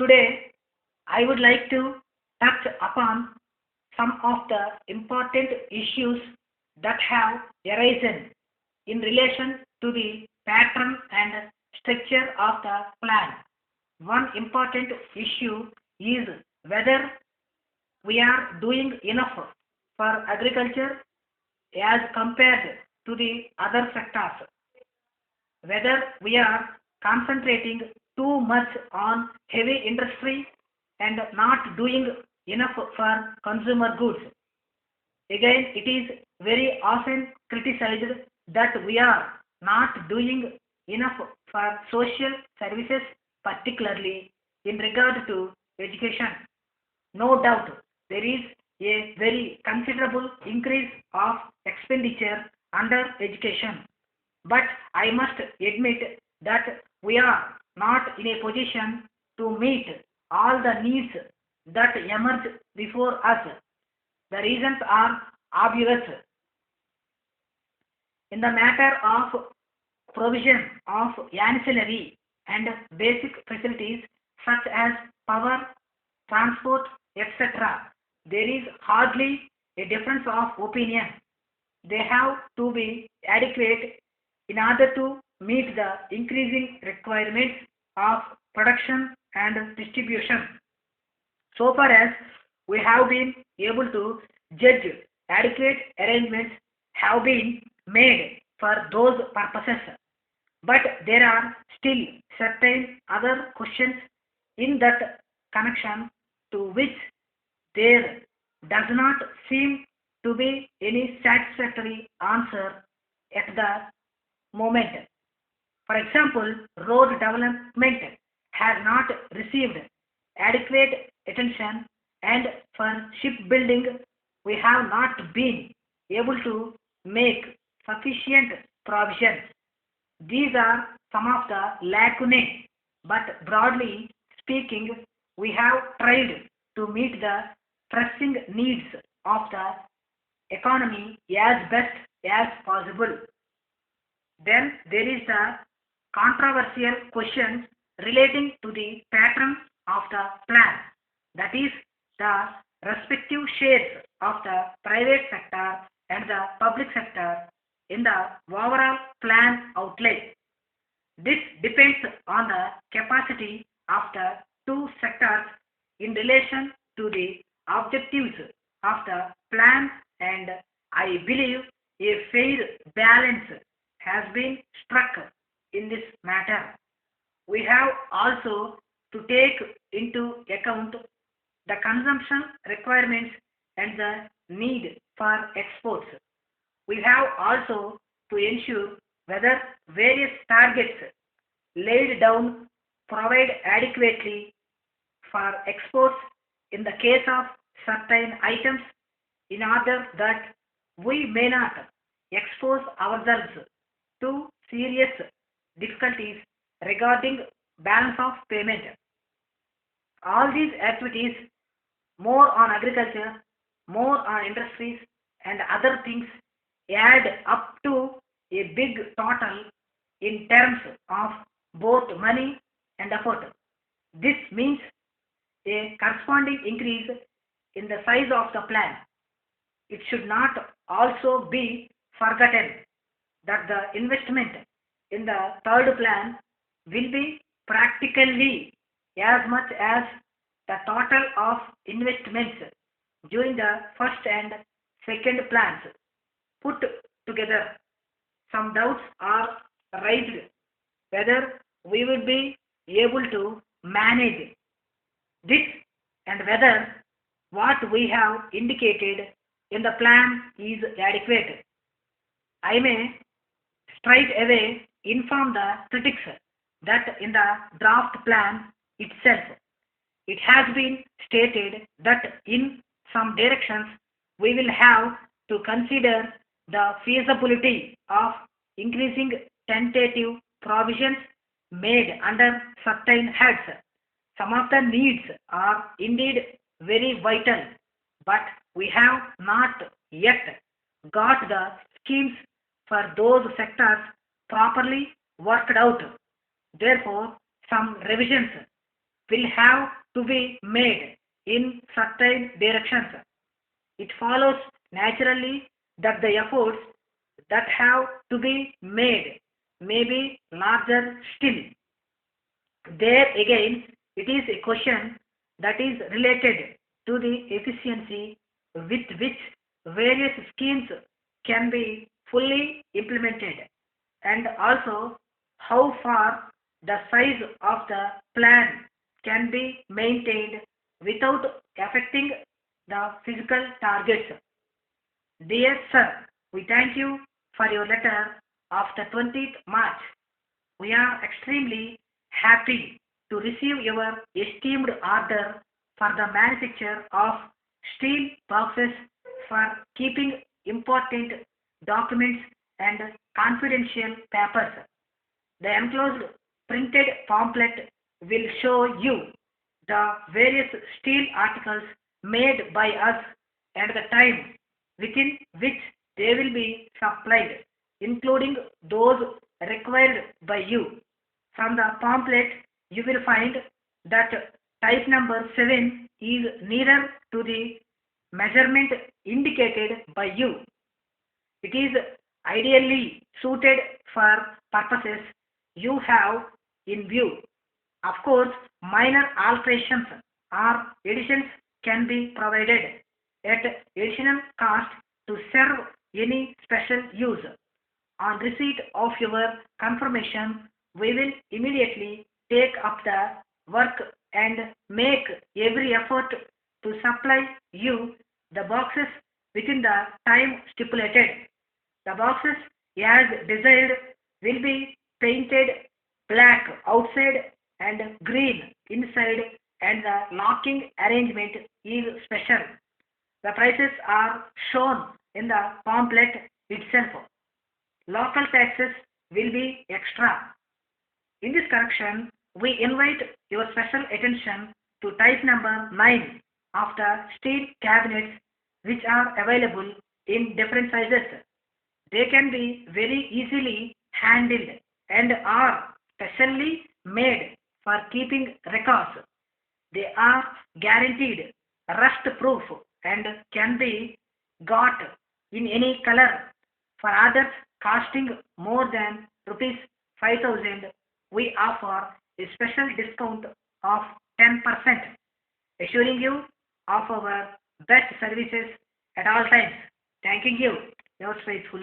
Today, I would like to touch upon some of the important issues that have arisen in relation to the pattern and structure of the plan. One important issue is whether we are doing enough for agriculture as compared to the other sectors, whether we are concentrating too much on heavy industry and not doing enough for consumer goods. Again, it is very often criticized that we are not doing enough for social services, particularly in regard to education. No doubt, there is a very considerable increase of expenditure under education. But I must admit that we are not in a position to meet all the needs that emerge before us. The reasons are obvious. In the matter of provision of ancillary and basic facilities such as power, transport, etc., there is hardly a difference of opinion. They have to be adequate in order to meet the increasing requirements of production and distribution. So far as we have been able to judge, adequate arrangements have been made for those purposes. But there are still certain other questions in that connection to which there does not seem to be any satisfactory answer at the moment. For example, road development has not received adequate attention, and for shipbuilding, we have not been able to make sufficient provisions. These are some of the lacunae, but broadly speaking, we have tried to meet the pressing needs of the economy as best as possible. Then there is the controversial question relating to the pattern of the plan, that is, the respective shares of the private sector and the public sector in the overall plan outlay. This depends on the capacity of the two sectors in relation to the objectives of the plan, and I believe a fair balance has been struck in this matter. We have also to take into account the consumption requirements and the need for exports. We have also to ensure whether various targets laid down provide adequately for exports in the case of certain items in order that we may not expose ourselves to serious difficulties regarding balance of payment. All these activities, more on agriculture, more on industries and other things, add up to a big total in terms of both money and effort. This means a corresponding increase in the size of the plan. It should not also be forgotten that the investment in the third plan will be practically as much as the total of investments during the first and second plans put together. Some doubts are raised whether we will be able to manage this and whether what we have indicated in the plan is adequate. I may straight away inform the critics that in the draft plan itself, it has been stated that in some directions we will have to consider the feasibility of increasing tentative provisions made under certain heads. Some of the needs are indeed very vital, but we have not yet got the schemes for those sectors properly worked out. Therefore, some revisions will have to be made in certain directions. It follows naturally that the efforts that have to be made may be larger still. There again, it is a question that is related to the efficiency with which various schemes can be fully implemented, and also how far the size of the plan can be maintained without affecting the physical targets. Dear Sir, we thank you for your letter of the 20th March. We are extremely happy to receive your esteemed order for the manufacture of steel boxes for keeping important documents and confidential papers. The enclosed printed pamphlet will show you the various steel articles made by us and the time within which they will be supplied, including those required by you. From the pamphlet, you will find that type number 7 is nearer to the measurement indicated by you. It is ideally suited for purposes you have in view. Of course, minor alterations or additions can be provided at additional cost to serve any special use. On receipt of your confirmation, we will immediately take up the work and make every effort to supply you the boxes within the time stipulated. The boxes, as desired, will be painted black outside and green inside, and the locking arrangement is special. The prices are shown in the pamphlet itself. Local taxes will be extra. In this correction, we invite your special attention to type number 9 of the steel cabinets, which are available in different sizes. They can be very easily handled and are specially made for keeping records. They are guaranteed rust proof and can be got in any color. For others costing more than rupees 5,000, we offer a special discount of 10%, assuring you of our best services at all times. Thanking you, yours faithfully.